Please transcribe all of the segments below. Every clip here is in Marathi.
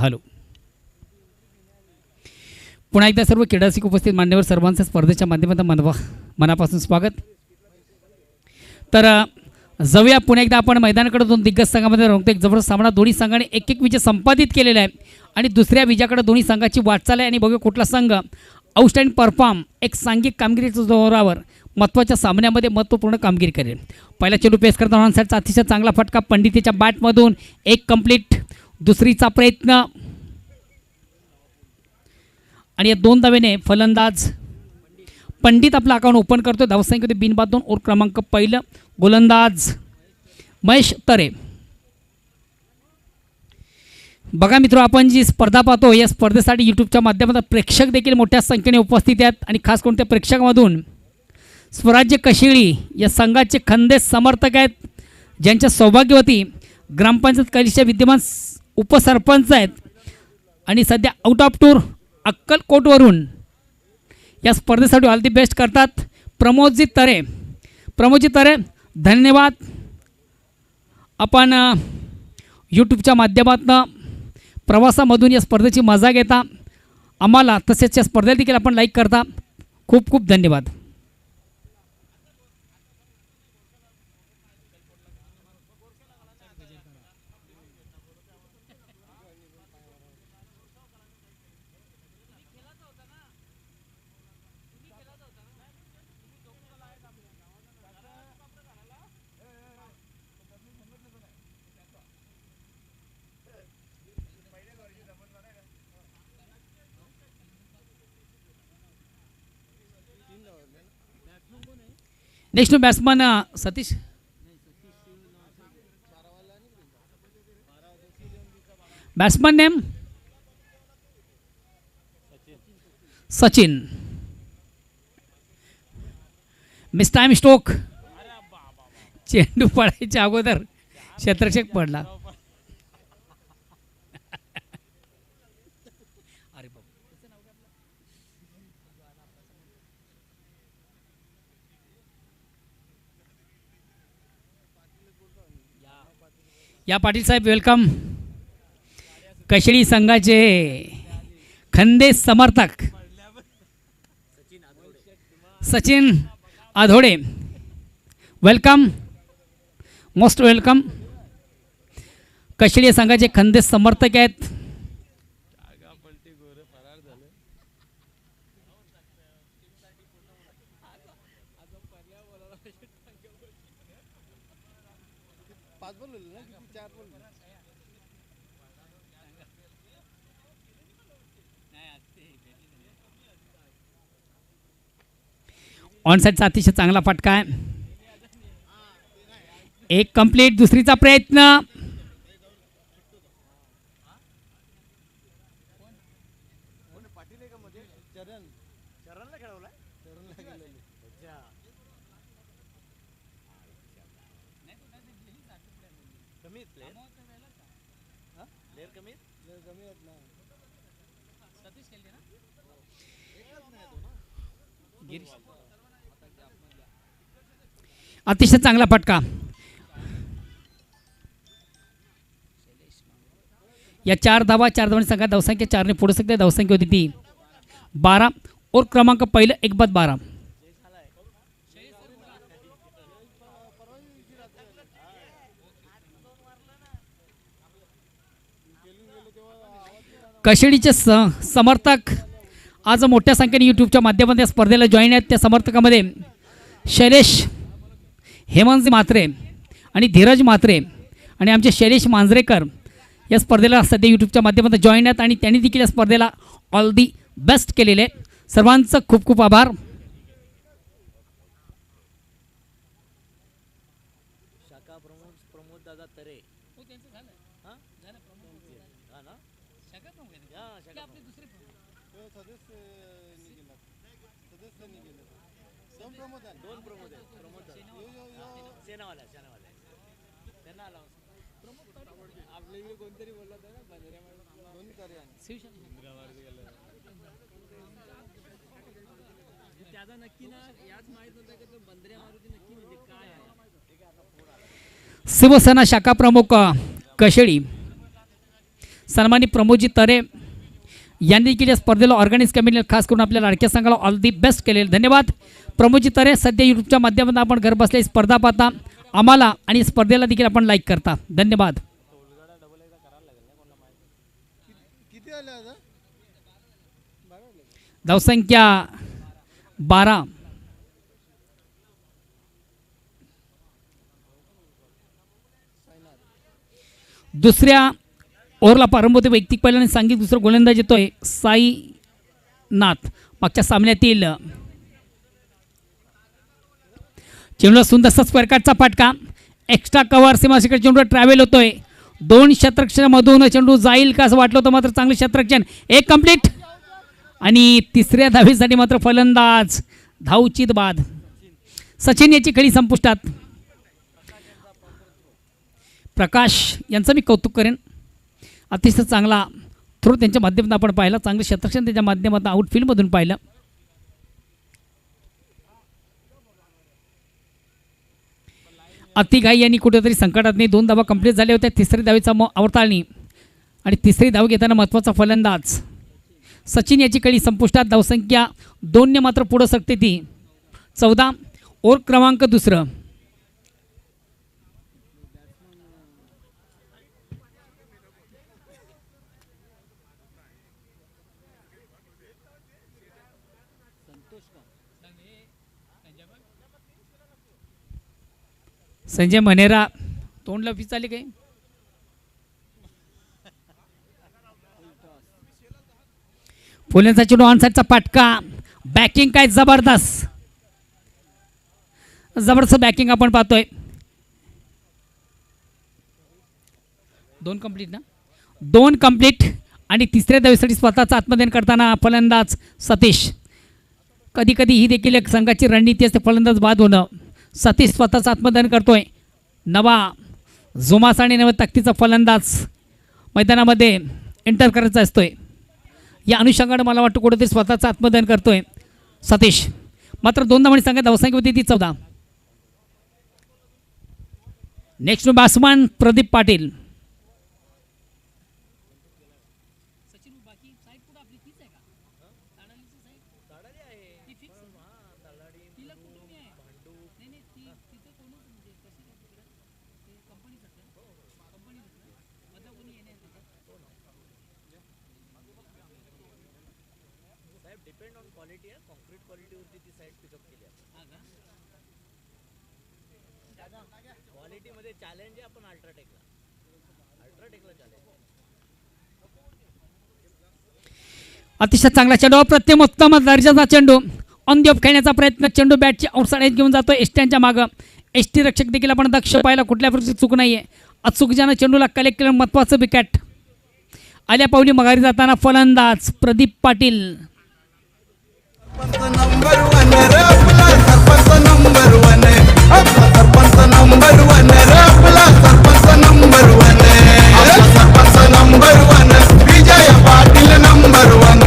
हॅलो. पुन्हा एकदा सर्व क्रीडासिक उपस्थित मान्यवर सर्वांचं स्पर्धेच्या माध्यमातून मनापासून स्वागत. तर जाऊया पुन्हा एकदा आपण मैदानाकडे. दोन दिग्गज संघामध्ये रंगतो एक जबरदस्त सामना. दोन्ही संघाने एक एक विजय संपादित केलेला आहे आणि दुसऱ्या विजयाकडे दोन्ही संघाची वाटचाल आहे. आणि बघूया कुठला संघ आउटस्टँडिंग परफॉर्म एक सांघिक कामगिरीच्या जोरावर महत्त्वाच्या सामन्यामध्ये महत्त्वपूर्ण कामगिरी करेल. पहिला चेंडू पेस करताना ऑनसाईडचा अतिशय चांगला फटका पंडितीच्या बॅटमधून. एक कंप्लीट. दुसरीचा प्रयत्न आणि या दोन धावेने फलंदाज पंडित आपला अकाउंट ओपन करतो. धावसंख्या होती बिनबाद 2. ओव्हर क्रमांक पहिलं. गोलंदाज महेश तरे. बघा मित्र, आपण जी स्पर्धा पाहतो या स्पर्धेसाठी यूट्यूबच्या माध्यमातून प्रेक्षक देखील मोठ्या संख्येने उपस्थित आहेत. आणि खास करून त्या प्रेक्षकामधून स्वराज्य कशिळी या संघाचे खंदेश समर्थक आहेत, ज्यांच्या सौभाग्यवती ग्रामपंचायत कलिशच्या विद्यमान उपसरपंच आहेत आणि सध्या आउट ऑफ टूर अक्कलकोटवरून या स्पर्धेसाठी ऑल दी बेस्ट करतात. प्रमोदजी तरे. प्रमोदजी तरे, धन्यवाद. आपण यूट्यूबच्या माध्यमातून प्रवासामधून या स्पर्धेची मजा घेता आम्हाला, तसेच या स्पर्धेला देखील आपण लाईक करता. खूप खूप धन्यवाद. Next batsman Satish. Batsman name Sachin. Miss time stroke. चेंडू पडायच्या अगोदर क्षेत्ररक्षक पडला. या पाटील साहेब वेलकम. कशिळी संघाचे खंदेश समर्थक सचिन आधोडे, वेलकम, मोस्ट वेलकम. कशिळी संघाचे खंदेश समर्थक आहेत. ऑनसाईडचा अतिशय चांगला फटका आहे. एक कंप्लीट. दुसरीचा प्रयत्न. अतिशय चांगला फटका. या 4 धावांनी संघात धावसंख्या 4ने पुढे सकते. धावसंख्या होती ती 12. और क्रमांक पहिलं 1-12. कशिळीचे समर्थक आज मोठ्या संख्येने यूट्यूबच्या माध्यमातून या स्पर्धेला जॉईन आहेत. त्या समर्थकामध्ये शैलेश हेमंत म्हात्रे आणि धीरज म्हात्रे आणि आमचे शैलेश मांजरेकर या स्पर्धेला सध्या यूट्यूबच्या माध्यमातून जॉईन आहेत आणि त्यांनी देखील या स्पर्धेला ऑल दी बेस्ट केलेले. सर्वांचं खूप खूप आभार. शिवसेना शाखा प्रमुख कशिळी सन्मानित प्रमोदजी तरे यांनी देखील या स्पर्धेला ऑर्गनाईज कमिटीला खास करून आपल्या लाडक्या संघाला ऑल दी बेस्ट केलेले धन्यवाद. प्रमोदजी तरे सध्या यूट्यूबच्या माध्यमातून आपण घर बसल्या स्पर्धा पाहता आम्हाला आणि स्पर्धेला देखील आपण लाईक करता धन्यवाद. धावसंख्या 12. दुसऱ्या ओव्हरला प्रारंभ होते वैयक्तिक पहिल्याने सांगितलं दुसरं गोलंदाज येतोय साईनाथ. मागच्या सामन्यातील चेंडूला सुंदरसा स्क्वेअर कार्डचा फटका एक्स्ट्रा कव्हर सीमाशिखर चेंडू ट्रॅव्हल होतोय 2 शतरक्षणामधून चेंडू जाईल का असं वाटलं होतं मात्र चांगलं शतरक्षण एक कंप्लीट आणि तिसऱ्या धावेसाठी मात्र फलंदाज धावचित बाद. सचिन याची खेळी संपुष्टात. प्रकाश यांचं मी कौतुक करेन अतिशय चांगला थ्रो त्यांच्या माध्यमातून आपण पाहिलं चांगलं शतरक्षण त्यांच्या माध्यमातून आउटफील्डमधून पाहिलं. अतिघाई यांनी कुठेतरी संकटात नाही 2 धावा कंप्लीट झाल्या होत्या तिसरी धावेचा अवताळणी आणि तिसरी धाव घेताना महत्त्वाचा फलंदाज सचिन याची कळी संपुष्टात. धावसंख्या 2 मात्र पुढं सरकते ती 14. ओव्हर क्रमांक 2. संजय मनेरा तोंडला विचारले काही फुलेंचा चेंडू ऑन साईडचा पाटका बॅकिंग काय जबरदस्त बॅकिंग आपण पाहतोय. 2 कंप्लीट ना 2 कंप्लीट आणि तिसऱ्या धावेसाठी स्वतःचा आत्मदान करताना फलंदाज सतीश. कधी कधी ही देखील एक संघाची रणनीती असते फलंदाज बाद होणं. सतीश स्वतःचं आत्मदान करतोय. नवा जोमास आणि नवा ताकदीचा फलंदाज मैदानामध्ये एंटर करायचा असतोय. या अनुषंगाने मला वाटतं कुठेतरी स्वतःचं आत्मदान करतोय सतीश. मात्र 2 धावांनी संघात धावसंख्या होती ती 14. Next batsman Pradeep Patil. Depend on quality आहे कॉन्क्रीट क्वालिटीवरती ती साईड पिकअप केली आहे. क्वालिटीमध्ये चॅलेंज आहे आपण अल्ट्राटेकला चॅलेंज. अतिशय चांगला चेंडू प्रत्येक उत्तम दर्जाचा चेंडू ऑन दी ऑफ खेळण्याचा प्रयत्न चेंडू बॅटची आउटसाइड घेऊन जातो एसट्यांच्या मागं. एसटी रक्षक देखील आपण दक्ष पाहिला कुठल्या प्रकारची चूक नाही आहे. अचूक ज्यानं चेंडूला कलेक्ट केलं महत्त्वाचं विकेट. आल्या पावली मघारी जाताना फलंदाज प्रदीप पाटील. नंबर 1 रे आपला सरपंच नंबर 1 आपला सरपंच नंबर 1 रे आपला सरपंच नंबर 1 आपला सरपंच नंबर 1 विजय पाटील नंबर 1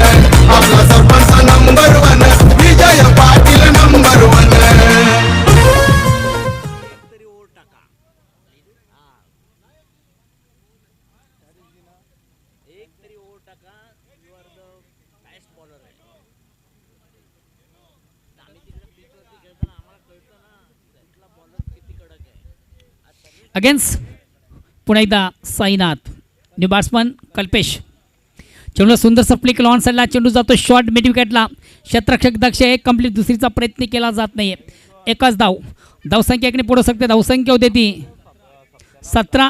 आपला सरपंच नंबर 1 विजय पाटील नंबर 1. तरी ओव्हर टाका. एक तरी ओव्हर टाका. You are the best bowler आहे. आम्ही तिकडे पिचवरती खेळताना आम्हाला कळतं ना कुठला बॉलर किती कडक आहे. अगेन्स्ट पुन्हा एकदा साईनाथ. New batsman Kalpesh. चेंडू सुंदरसा फ्लिक लॉन साईडला चेंडू जातो शॉर्ट मिड विकेटला. क्षेत्ररक्षक दक्ष एक कंप्लीट दुसरीचा प्रयत्न केला जात नाही. एकच धाव. धावसंख्या एकने पुढे सकते. धावसंख्या होते ती 17.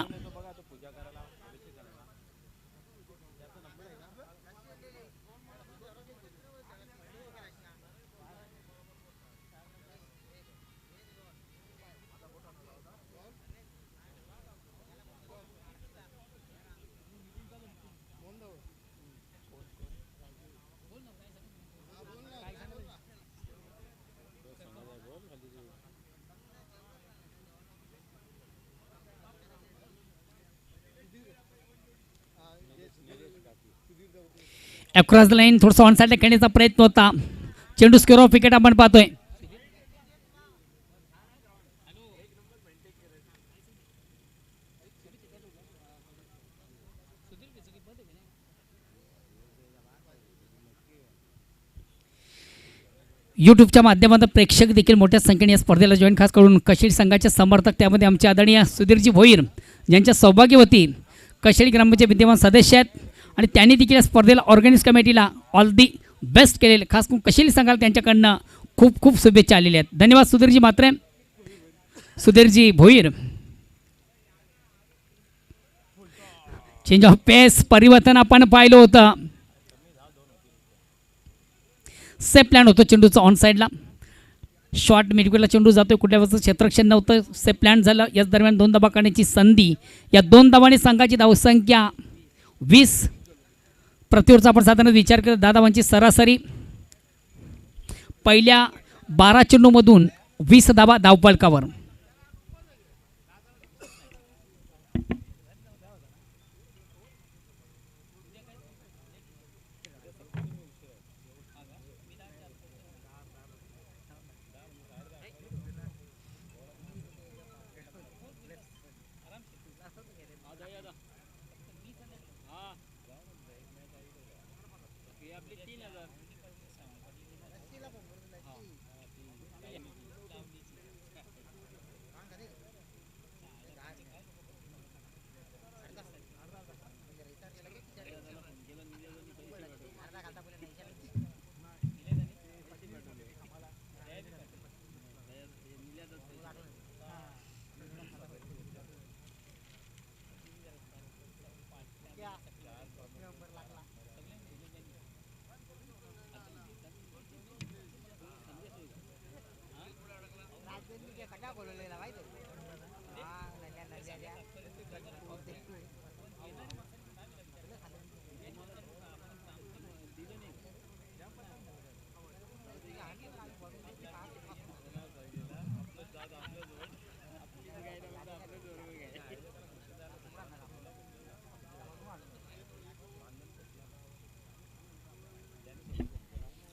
अक्रॉस द लाईन थोडंसं ऑन साईडला खेळण्याचा प्रयत्न होता. चेंडू स्क्वेअर ऑफ विकेट आपण पाहतोय. यूट्यूबच्या माध्यमातून प्रेक्षक देखील मोठ्या संख्येने या स्पर्धेला जॉईन खास करून कशेळी संघाचे समर्थक, त्यामध्ये आमचे आदरणीय सुधीरजी भोईर यांच्या सौभाग्यवती कशेळी ग्रामपंचायत विद्यमान सदस्य आहेत आणि त्यांनी देखील या स्पर्धेला ऑर्गनाइज कमिटीला ऑल दी बेस्ट केलेले, खास करून कशेळी संघाला त्यांच्याकडनं खूप खूप शुभेच्छा आलेल्या आहेत. धन्यवाद सुधीरजी मात्रे, सुधीरजी भोईर. चेंज ऑफ पेस परिवर्तन आपण पाहिलं होतं. सेफ प्लॅन होतो चेंडूचा ऑन साईडला, शॉर्ट मिडविकेटला चेंडू जातोय, कुठल्याचं क्षेत्ररक्षण नव्हतं, सेफ प्लॅन झालं. याच दरम्यान 2 धावा काढण्याची संधी. या 2 धावांनी संघाची धावसंख्या 20. प्रतिओव्हरचा आपण साधारण विचार केला 10 धावांची सरासरी. पहिल्या 12 चेंडूमधून 20 धावा धावफलकावर.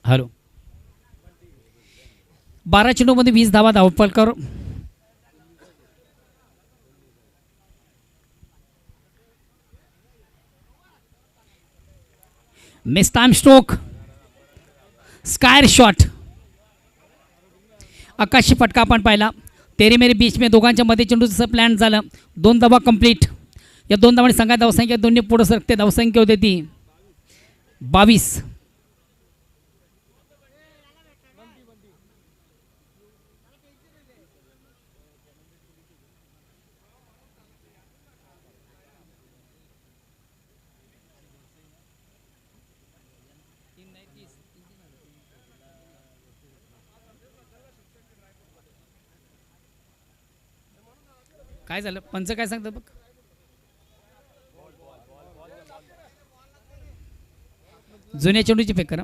हॅलो, 12 चेंडूमध्ये 20 धावा धावफलकावर. Mistime stroke, square shot, आकाशी फटका आपण पाहिला. तेरे मेरे बीच में दोघांच्या मध्ये चेंडू जसं प्लॅन झालं. 2 धावा कंप्लीट. या 2 धावांनी संघात धावसंख्या दोन्ही पुढे सरकते. धावसंख्या होते ती 22. काय झालं पंच काय सांगतात बघ. जुन्या चेंडूची फेक करा.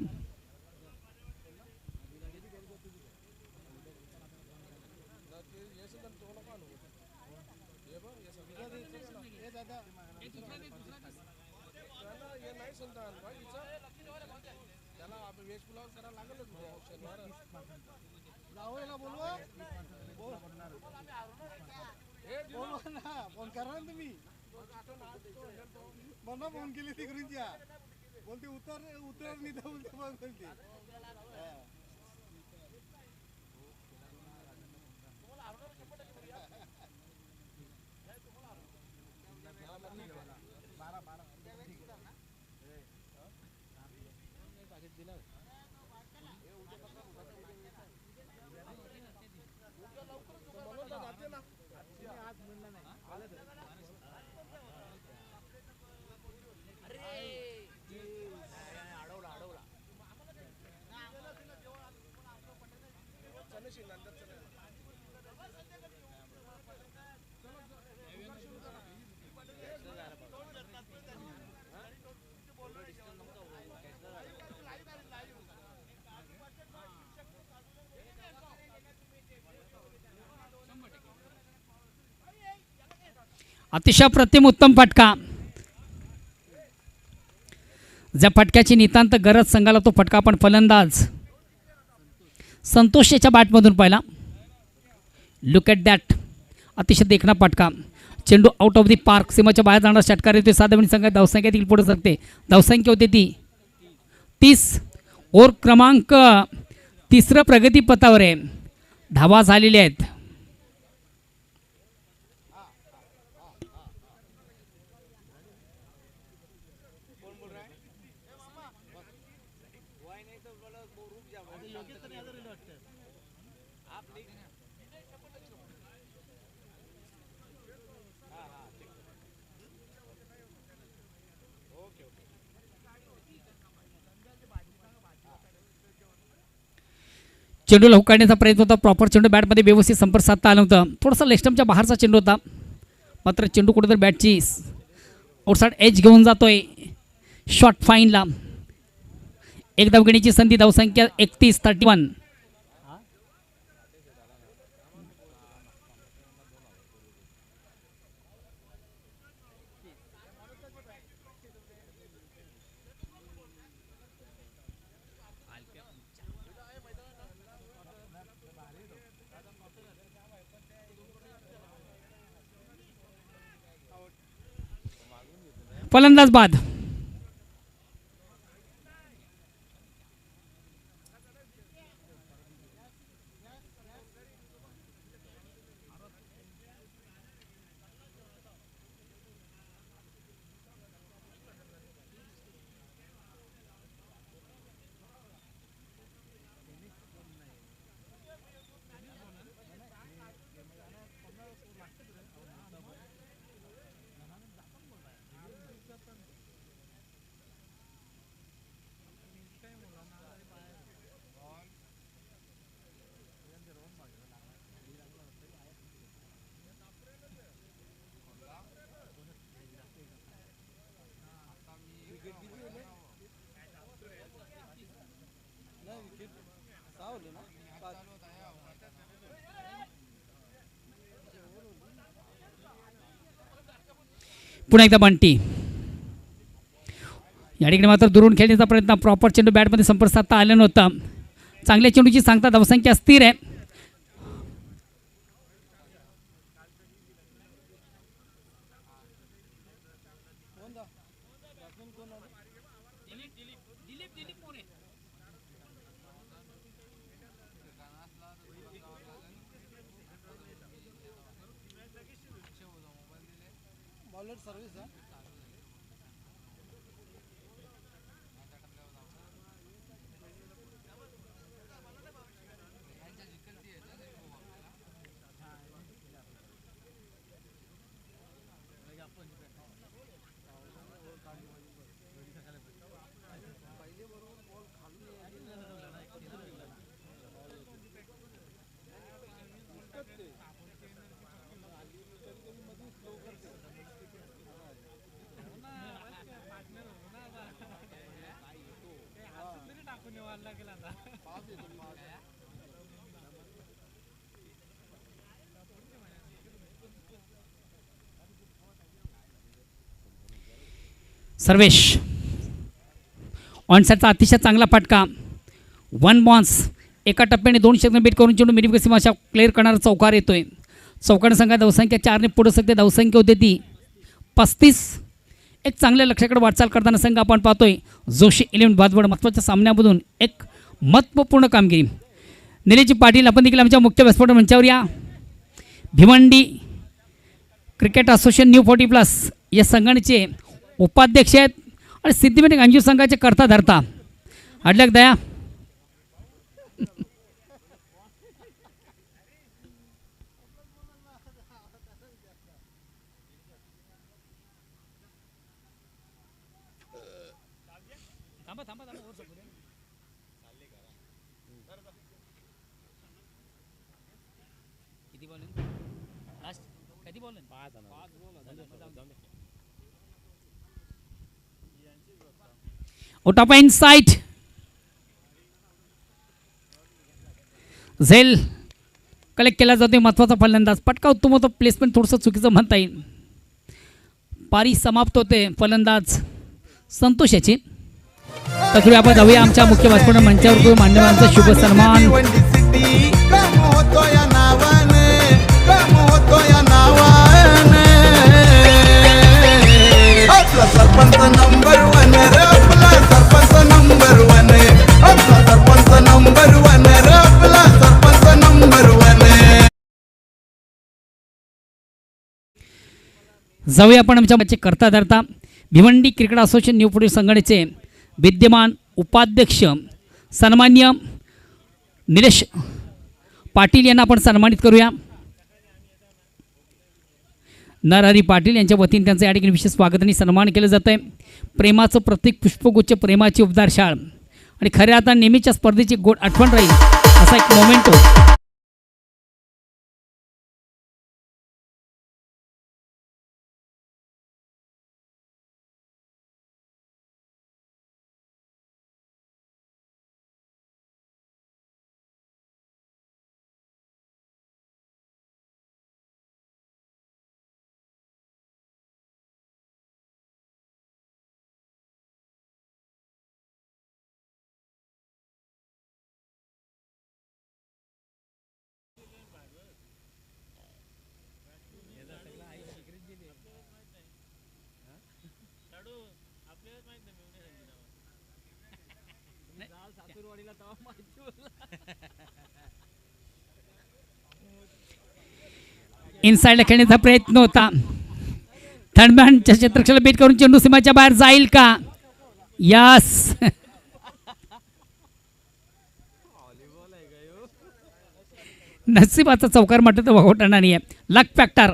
फोन करा ना तुम्ही. मला फोन केली तिकडूनच्या बोलते उतर नाही तर बोलते. अतिशय प्रतिम उत्तम फटका. ज्या फटक्याची नितांत गरज संघाला तो फटका आपण फलंदाज संतोष याच्या बॅटमधून पाहिला. Look at that. अतिशय देखणा फटका. चेंडू आउट ऑफ दी पार्क, सीमाच्या बाहेर जाणार षटकार येतोय. साधारण संघात धावसंख्या देखील पुढे सरते. धावसंख्या होते ती 30. ओव्हर क्रमांक 3 प्रगतीपथावर आहे. धावा झालेल्या आहेत. चेंडूला हुकाडण्याचा प्रयत्न होता. प्रॉपर चेंडू बॅटमध्ये व्यवस्थित संपर्क साधता आला नव्हता. थोडासा लेस्टमच्या बाहेरचा चेंडू होता. मात्र चेंडू कुठेतरी बॅटची आउटसाइड एज घेऊन जातोय शॉर्ट फाईनला. एक धाव घेण्याची संधी. धावसंख्या 31-31. फलंदाज बाद. पुन्हा एकदा बंटी. या ठिकाणी मात्र दुरून खेळण्याचा प्रयत्न. प्रॉपर चेंडू बॅटमध्ये संपर्क साधता आला नव्हता. चांगल्या चेंडूची सांगता. धावसंख्या स्थिर आहे. बॉलर सर्व्हिस आहे. सर्वेश ऑनसाईडचा अतिशय चांगला फटका. 1 बॉन्स. एका टप्प्याने 2 षटकांनी बीट करून चेंडू मिडविकेट सीमाशा क्लिअर करणारा चौकार येतोय. चौकार संघात धावसंख्या 4 ने पुढे सकते. धावसंख्या होते ती 35. एक चांगल्या लक्ष्याकडे वाटचाल करताना संघ आपण पाहतोय. जोशी 11 भातवड महत्त्वाच्या सामन्यामधून एक महत्त्वपूर्ण कामगिरी. निलेशजी पाटील आपण देखील आमच्या मुख्य व्यासपीठ मंचावर या. भिवंडी क्रिकेट असोसिएशन न्यू 40+ या संघाचे उपाध्यक्ष आहेत आणि सिद्धिविनायक अंजू संघाचे करता धरता अडलक दया. Out of insight. झेल कलेक्ट केला जातो. महत्त्वाचा फलंदाज. पटका उत्तम होतो. प्लेसमेंट थोडंसं चुकीचं म्हणता येईल. पारी समाप्त होते फलंदाज संतोष याची. तर आपण जाऊया आमच्या मुख्य व्यासपीठ मंचावर. मान्यवरांचा शुभ सन्मान. काम होतो या नावाने, काम होतो या नावाने. जाऊया आपण आमच्या करता धरता Bhiwandi cricket association new Pune संघटनेचे विद्यमान उपाध्यक्ष सन्मान्य निलेश पाटील यांना आपण सन्मानित करूया. नरहरी पाटील यांच्या वतीने त्यांचं या ठिकाणी विशेष स्वागत आणि सन्मान केलं जातं आहे. प्रेमाचं प्रत्येक पुष्पगुच्छ, प्रेमाची उबदार शाळ आणि खऱ्या आता नेहमीच्या स्पर्धेची गोड आठवण राहील असा एक मोमेंटो. इनसाइडला खेळण्याचा प्रयत्न होता. थर्डमॅनच्या क्षेत्रक्षेला बेट करून चेंडू सीमाच्या बाहेर जाईल का? यस. नशिबाचा चौकार म्हटलं तर वगवटणार नाही आहे. लक फॅक्टर.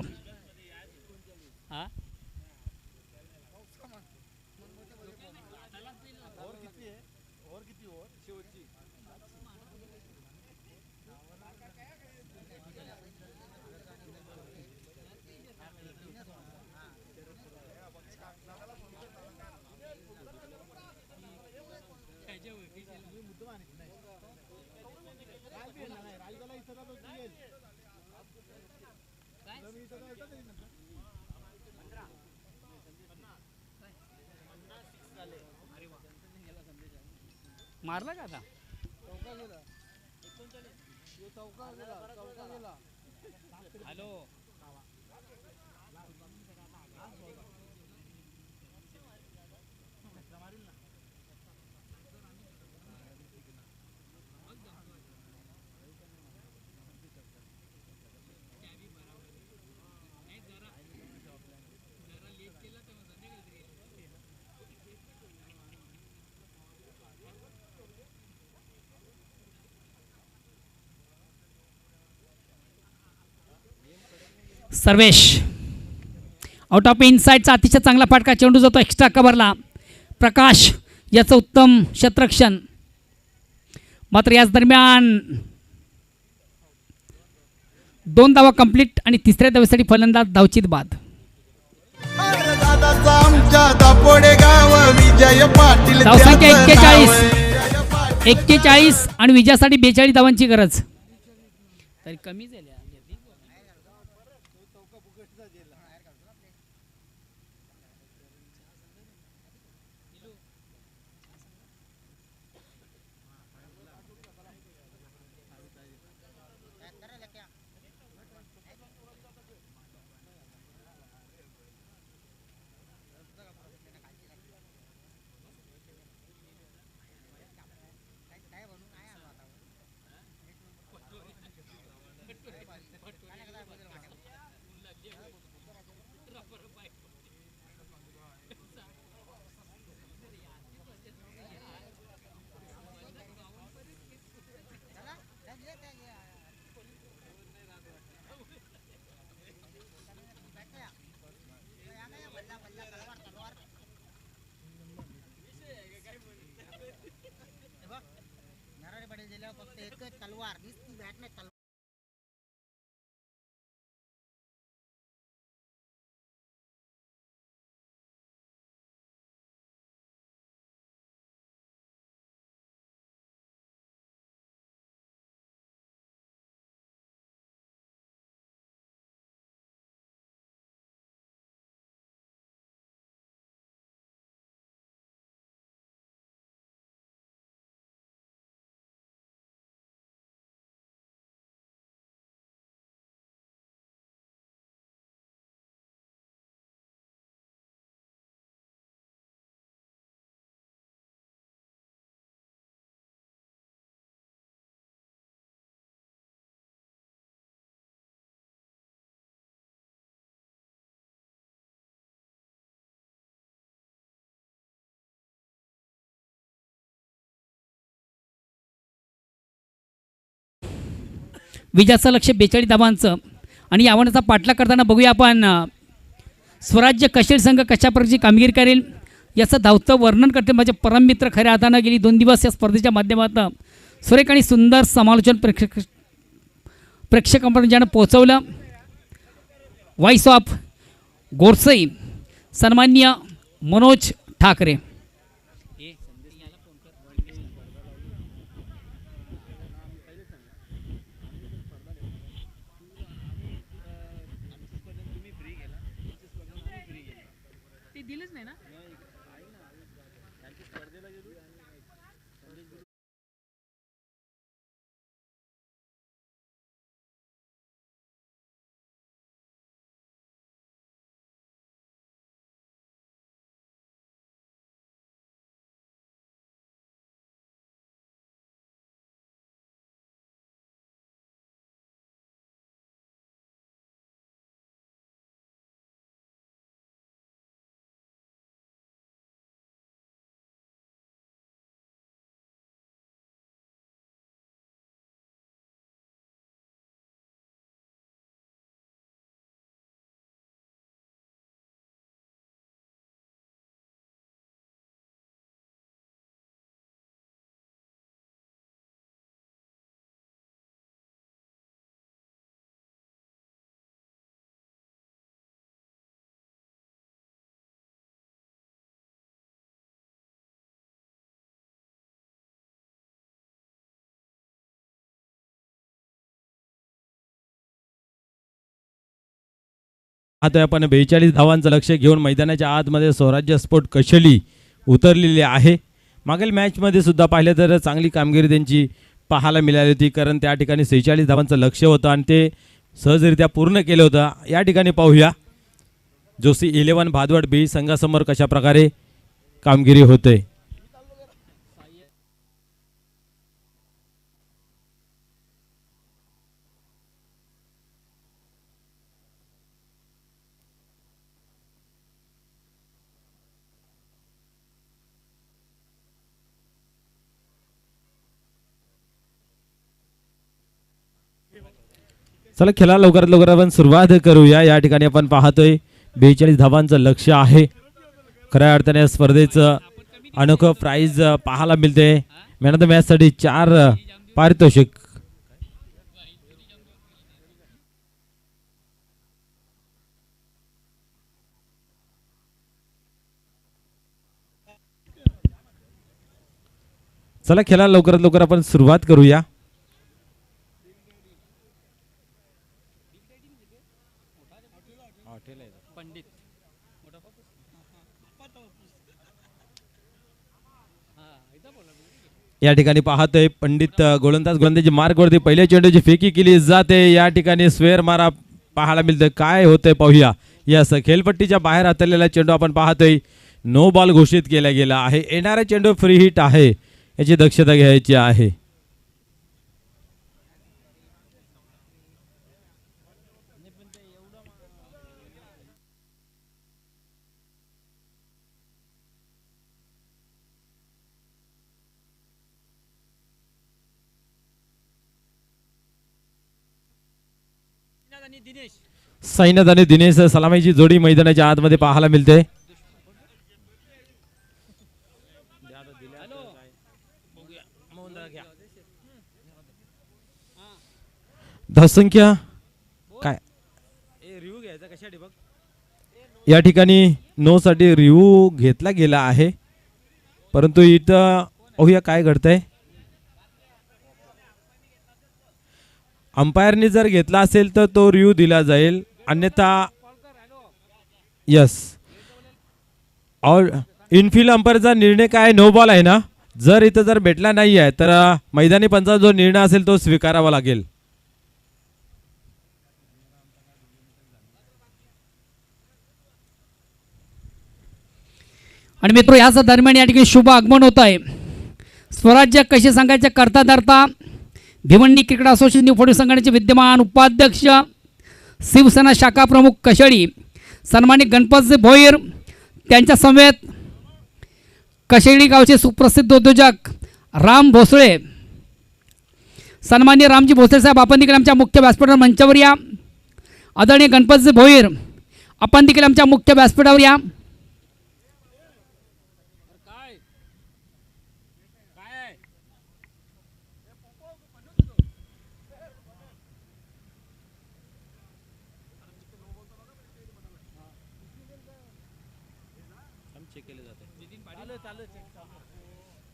मारला का आता? हॅलो. सर्वेश आउट ऑफ इनसाइडचा अतिशय चांगला फाटका चेंडू जातो एक्स्ट्रा कव्हरला. प्रकाश याचं उत्तम क्षेत्ररक्षण. मात्र याच दरम्यान 2 धावा कंप्लीट आणि तिसऱ्या धावेसाठी फलंदाज धावचीत बाद. दादाचा आमच्या दापोडे गाव विजय पाटील धावसंख्या त्याचं नाव. 41 आणि विजयासाठी 42 धावांची गरज. तरी कमी झाली. नरहरी पाटील जिल्ह्यावर फक्त एकच तलवार दिसती बॅट नाही तलवार. विजयाचं लक्ष 42 धावांचं. आणि या आव्हानाचा पाठलाग करताना बघूया आपण स्वराज्य कशेळ संघ कशा प्रकारची कामगिरी करेल याचं धावतं वर्णन करते माझे परममित्र खऱ्या हातानं गेली 2 दिवस या स्पर्धेच्या माध्यमातून सुरेख आणि सुंदर समालोचन प्रेक्षकांपर्यंत ज्यानं पोहोचवलं. व्हॉइस ऑफ गोरसई सन्माननीय मनोज ठाकरे. आता आपण 42 धावांचं लक्ष घेऊन मैदानाच्या आतमध्ये स्वराज्य स्पोर्ट कशेळी उतरलेली आहे. मागील मॅचमध्ये सुद्धा पाहिलं तर चांगली कामगिरी त्यांची पाहायला मिळाली होती, कारण त्या ठिकाणी 46 धावांचं लक्ष होतं आणि ते सहजरित्या पूर्ण केलं होतं. या ठिकाणी पाहूया जोशी 11 भादवड बी संघासमोर कशा प्रकारे कामगिरी होते. चला खेळा लवकरात लवकर आपण सुरुवात करूया. या ठिकाणी आपण पाहतोय 42 धावांचं लक्ष आहे. खऱ्या अर्थाने स्पर्धेचं अनोखं प्राइज पाहायला मिळते. मॅन ऑफ द मॅच साठी 4 पारितोषिक. चला खेळा लवकरात लवकर आपण सुरुवात करूया. या ठिकाणी पाहतोय पंडित गोलंदाजी मार्गवरती पहिल्या चेंडूची फेकी केली जाते. या ठिकाणी स्वेअर मारा पाहायला मिळतोय. काय होतंय पाहूया. यस, खेळपट्टीच्या बाहेर हातलेला चेंडू आपण पाहतोय नो बॉल घोषित केला गेला आहे. येणारा चेंडू फ्री हिट आहे, याची दक्षता घ्यायची आहे. साईनाथ आणि दिनेश सलामीची जोडी मैदानाच्या आतमध्ये पाहायला मिळते. धावसंख्या काय रिव्ह्यू घ्यायचा कशासाठी बघ. या ठिकाणी नो साठी रिव्ह्यू घेतला गेला आहे, परंतु इथं पाहूया काय घडतंय. अंपायरने जर घेतला असेल तर तो रिव्ह्यू दिला जाईल, अन्यथा यस और इनफिल्ड अंपायरचा निर्णय काय नो बॉल आहे ना. जर इथं जर भेटला नाही आहे तर मैदानी पंचाचा जो निर्णय असेल तो स्वीकारावा लागेल. आणि मित्र याच दरम्यान या ठिकाणी शुभ आगमन होत आहे. स्वराज्य कसे सांगायचे करता धरता Bhiwandi cricket association new forty संघटनेचे विद्यमान उपाध्यक्ष शिवसेना शाखा प्रमुख कशेळी सन्मानित गणपतजी भोईर, त्यांच्या समेत कशेळी गावचे सुप्रसिद्ध उद्योजक राम भोसळे, सन्माननीय रामजी भोसले साहेब आपण देखील आमच्या मुख्य व्यासपीठावर मंचावर या. आदरणीय गणपतजी भोईर आपण देखील आमच्या मुख्य व्यासपीठावर या.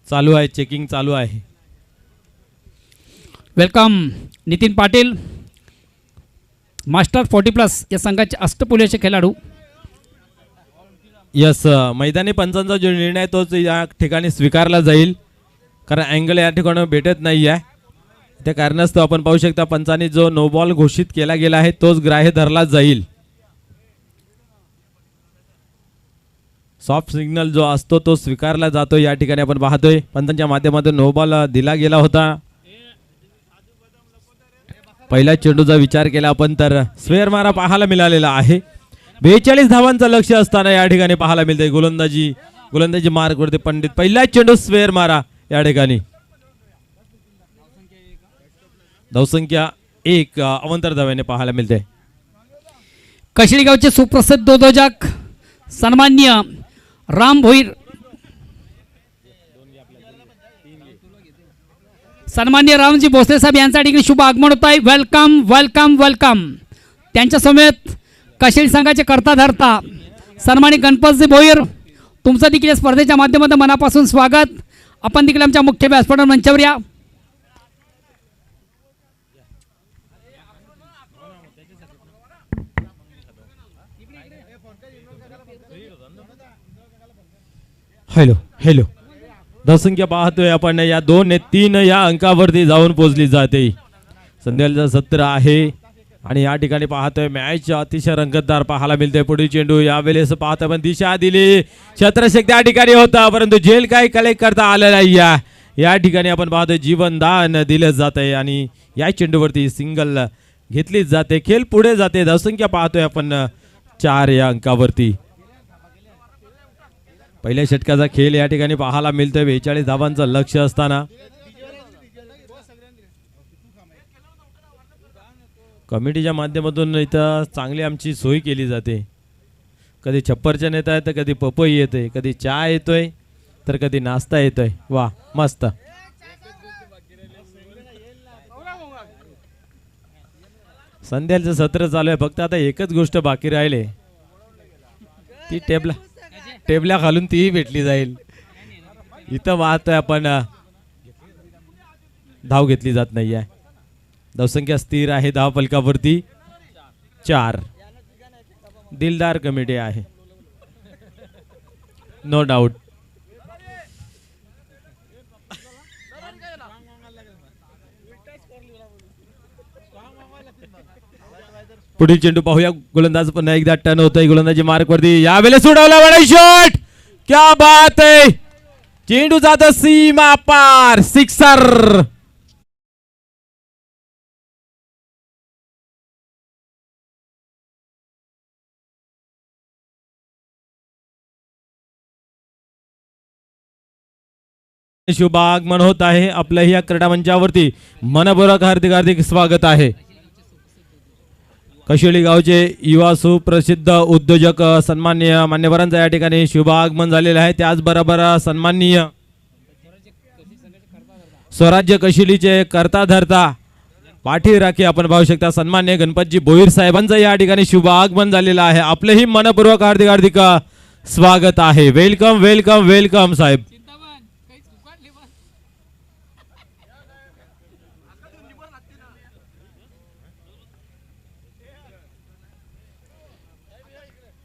चालू आहे, चेकिंग चालू आहे. वेलकम नितीन पाटील मास्टर 40+ या संघाचे अष्टपुलेचे खेळाडू. यस, मैदानी पंचांचा जो निर्णय आहे तोच या ठिकाणी स्वीकारला जाईल, कारण अँगल या ठिकाणी भेटत नाही आहे. त्या कारणास्तव आपण पाहू शकता पंचांनी जो नो बॉल घोषित केला गेला आहे तोच ग्राह्य धरला जाईल. सॉफ्ट सिग्नल जो असतो तो स्वीकारला जातो. या ठिकाणी आपण पाहतोय पंचांच्या माध्यमातून नो बॉल दिला गेला होता. पहिल्या चेंडूचा विचार केला आपण तर स्क्वेअर मारा पाहायला मिळालेला आहे. 42 धावांचं लक्ष असताना या ठिकाणी पाहायला मिळते गोलंदाजी मार्क वरती पंडित. पहिला चेंडू स्क्वेअर मारा या ठिकाणी. धावसंख्या 1 अवंतर धाव्याने पाहायला मिळते. कशिळी गावचे सुप्रसिद्ध उद्योजक सन्माननीय राम भोईर सन्माननीय रामजी भोसले साहेब यांचा ठिकाणी शुभ आगमन होत आहे. Welcome welcome welcome. त्यांच्या समेत कशिळी संघाचे करता धरता सन्माननीय गणपतजी भोईर तुमचं देखील या स्पर्धेच्या माध्यमातून मनापासून स्वागत. आपण देखील आमच्या मुख्य व्यासपीठावर मंचावर या. Hello hello. धावसंख्या पाहतोय आपण या 2 ने 3 या अंकावरती जाऊन पोहोचली जाते. संध्याकाळचं सत्र आहे आणि या ठिकाणी पाहतोय मॅच अतिशय रंगतदार पाहायला मिळते. पुढील चेंडू यावेळेस पाहतोय पण दिशा दिली क्षेत्रशक त्या ठिकाणी होता परंतु झेल काही कलेक्ट करता आलं नाही. या ठिकाणी आपण पाहतोय जीवनदान दिलं जात आहे आणि या चेंडूवरती सिंगल घेतलीच जाते. खेळ पुढे जाते. धावसंख्या पाहतोय आपण 4 या अंकावरती. पहिल्या षटकाचा खेळ या ठिकाणी पाहायला मिळतोय. 42 धावांचं लक्ष असताना कमिटीच्या माध्यमातून इथं चांगली आमची सोय केली जाते. कधी छप्परचन येत आहे तर कधी पपई येते, कधी चहा येतोय तर कधी नाश्ता येतोय. वा मस्त. संध्याचं सत्र चालू आहे. फक्त आता एकच गोष्ट बाकी राहिले ती टेबला खालून तीही भेटली जाईल. इथं वाहतोय आपण धाव घेतली जात नाही आहे. धावसंख्या स्थिर आहे धाव फलकावरती 4. दिलदार कमिटी आहे नो डाऊट. पुढील चेंडू पाहूया. गोलंदाज पुन्हा एकदा टर्न होतोय. गोलंदाजी मार्क वरती यावेळेस उडवला बडा शॉट. क्या बात है. चेंडू जातो सीमा पार. सिक्सर. शुभ आगमन होत आहे आपल्या या क्रीडा मंचावरती. मनपूर्वक हार्दिक हार्दिक स्वागत आहे. कशिळी गावचे युवा सुप्रसिद्ध उद्योजक सन्माननीय मान्यवरांचा या ठिकाणी शुभ आगमन झालेलं आहे. त्याचबरोबर सन्माननीय स्वराज्य कशिळीचे करता धरता पाठी राखी आपण पाहू शकता सन्माननीय गणपतजी भोईर साहेबांचं या ठिकाणी शुभ आगमन झालेलं आहे. आपलेही मनपूर्वक हार्दिक हार्दिक स्वागत आहे. वेलकम वेलकम वेलकम साहेब.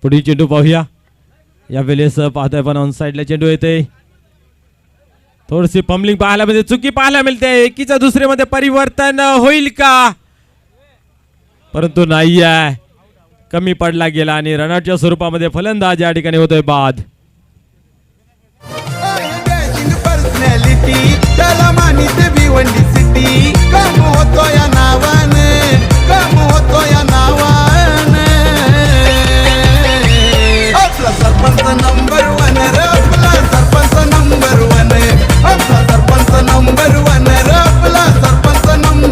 पुढील चेंडू पाहूया. या वेळेस पाहतोय पण ऑन साइडला चेंडू येते. थोडीशी पंबलिंग पाहायला मिळते. चुकी पाहायला मिळते. एकीचा दुसऱ्यामध्ये परिवर्तन होईल का परंतु नाही आहे. कमी पडला गेला आणि रनआउटच्या स्वरूपामध्ये फलंदाज या ठिकाणी होतोय बाद. पर्सनॅलिटी त्याला मानिते भिवंडी सिटी. काम होतो या नावाने, काम होतो या नावाने. आपला सरपंच नंबर 1 रे. आपला सरपंच नंबर 1. आपला सरपंच नंबर 1 रे. आपला सरपंच नंबर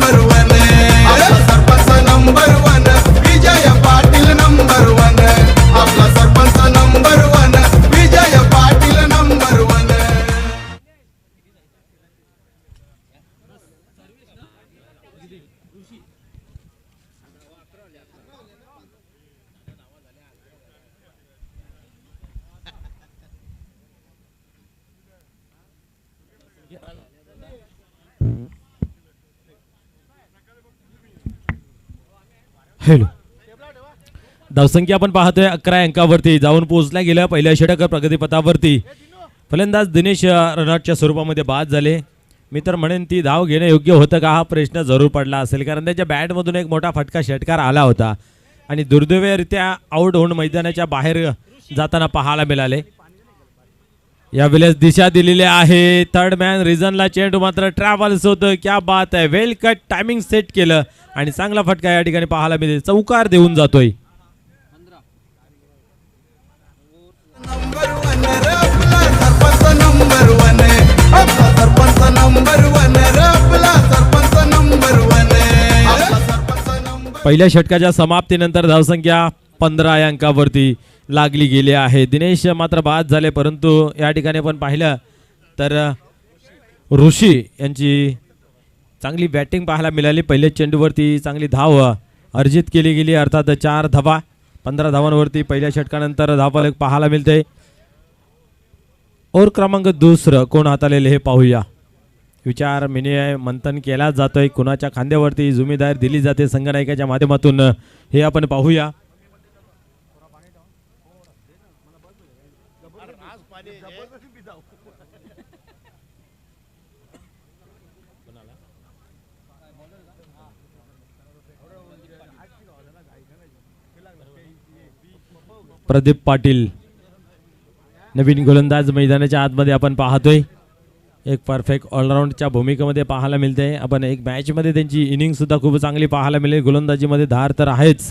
हॅलो धावसंख्या आपण पाहतोय 11 अंकावरती जाऊन पोहोचल्या गेल्या पहिल्या षटक प्रगतीपथावरती. फलंदाज दिनेश रनआउटच्या स्वरूपामध्ये बाद झाले. मी तर म्हणेन ती धाव घेणं योग्य होतं का हा प्रश्न जरूर पडला असेल, कारण त्याच्या बॅटमधून एक मोठा फटका षटकार आला होता आणि दुर्दैवरित्या आऊट होऊन मैदानाच्या बाहेर जाताना पाहायला मिळाले. यावेळेस दिशा दिलेली आहे. थर्ड मॅन रिझनला चेंडू मात्र ट्रॅव्हल्स होतं. क्या बात आहे, वेल कट टायमिंग सेट केलं आणि चांगला फटका या ठिकाणी पाहायला मिळेल. चौकार देऊन जातोय. नंबर वन रे आपला सरपंच नंबर वन आपला सरपंच नंबर वन रे आपला सरपंच नंबर वन आपला सरपंच नंबर. पहिल्या षटकाच्या समाप्तीनंतर धावसंख्या 15 या अंकावरती लागली गेली आहे. दिनेश मात्र बाद झाले, परंतु या ठिकाणी आपण पाहिलं तर ऋषी यांची चांगली बॅटिंग पाहायला मिळाली. पहिल्या चेंडूवरती चांगली धाव अर्जित केली गेली, अर्थात 4 धावा. 15 धावांवरती पहिल्या षटकानंतर धावफलक पाहायला मिळते. ओव्हर क्रमांक दुसरं कोण हाताळलेले हे पाहूया. विचार विनिमय मंथन केला जातोय. कुणाच्या खांद्यावरती जुमेदारी दिली जाते संघनायकाच्या माध्यमातून हे आपण पाहूया. प्रदीप पाटील नवीन गोलंदाज मैदानाच्या आतमध्ये आपण पाहतोय. एक परफेक्ट ऑलराऊंडच्या भूमिकेमध्ये पाहायला मिळते. आपण एक मॅचमध्ये त्यांची इनिंग सुद्धा खूप चांगली पाहायला मिळेल. गोलंदाजीमध्ये धार तर आहेच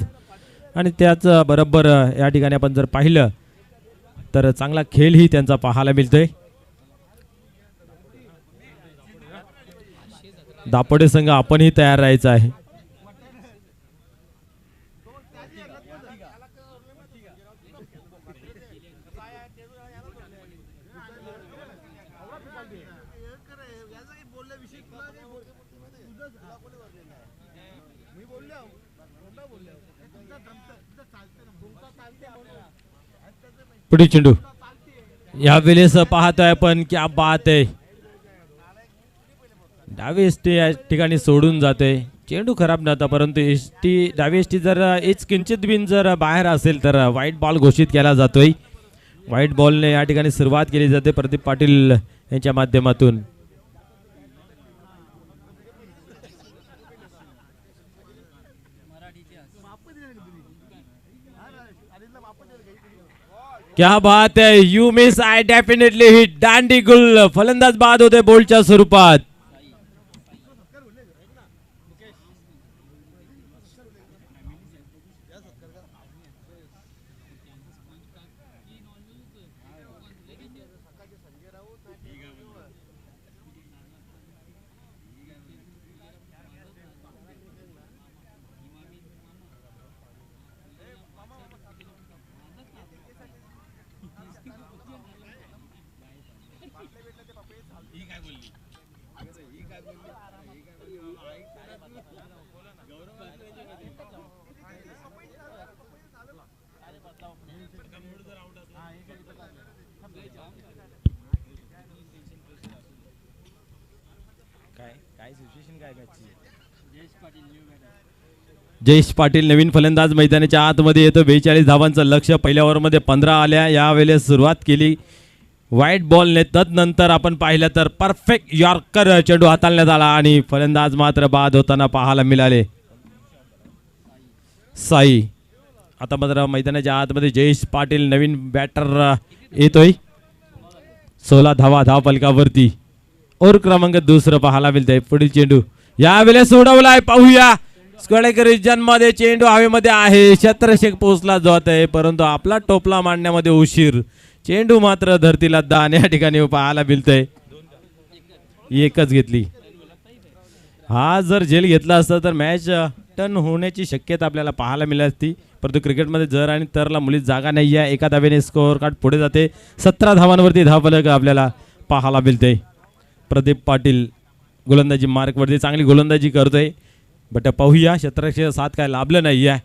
आणि त्याच बरोबर या ठिकाणी आपण जर पाहिलं तर चांगला खेळही त्यांचा पाहायला मिळतोय. दापोडे संघ आपणही तयार राहायचं आहे. पुढील चेंडू यावेळेस पाहतोय आपण, क्या बात आहे. डावी एसटी या ठिकाणी सोडून जाते. चेंडू खराब नव्हता, परंतु डावी एसटी जर एक किंचित बिन जर बाहेर असेल तर व्हाईट बॉल घोषित केला जातोय. व्हाईट बॉलने या ठिकाणी सुरुवात केली जाते प्रदीप पाटील यांच्या माध्यमातून. क्या बात है, you miss I definitely hit. दांडी गुल फलंदाज बाद होते बोल्डच्या स्वरूपात. जयेश पाटील नवीन फलंदाज मैदानाच्या आतमध्ये येतो. 42 धावांचं लक्ष्य. पहिल्या ओव्हरमध्ये 15 आल्या. यावेळेस सुरुवात केली व्हाईट बॉलने. तदनंतर आपण पाहिलं तर परफेक्ट यॉर्कर चेंडू हाताळण्यात आला आणि फलंदाज मात्र बाद होताना पाहायला मिळाले. साई आता मात्र मैदानाच्या आतमध्ये जयेश पाटील नवीन बॅटर येतोय. 16 धावा धावफलकावरती. ओव्हर क्रमांक दुसरं पाहायला मिळतंय. पुढील चेंडू यावेळेस उडवलाय, पाहूया. स्क्वेअर रिजनमध्ये चेंडू हवेमध्ये आहे. क्षेत्ररक्षक पोहोचला जात आहे, परंतु आपला टोपला मांडण्यामध्ये उशीर. चेंडू मात्र धरतीला दान या ठिकाणी पाहायला मिळतंय. एकच घेतली. हा जर झेल घेतला असता तर मॅच टर्न होण्याची शक्यता आपल्याला पाहायला मिळाली असती, परंतु क्रिकेटमध्ये जर आणि तरला मुलीत जागा नाही आहे. एका धावेने स्कोअर कार्ड पुढे जाते. 17 धावांवरती धावफलक आपल्याला पाहायला मिळते. प्रदीप पाटील गोलंदाजी मार्कवरती चांगली गोलंदाजी करतोय, बट पाहूया क्षेत्ररक्षक साथ काय लाभलं नाही आहे.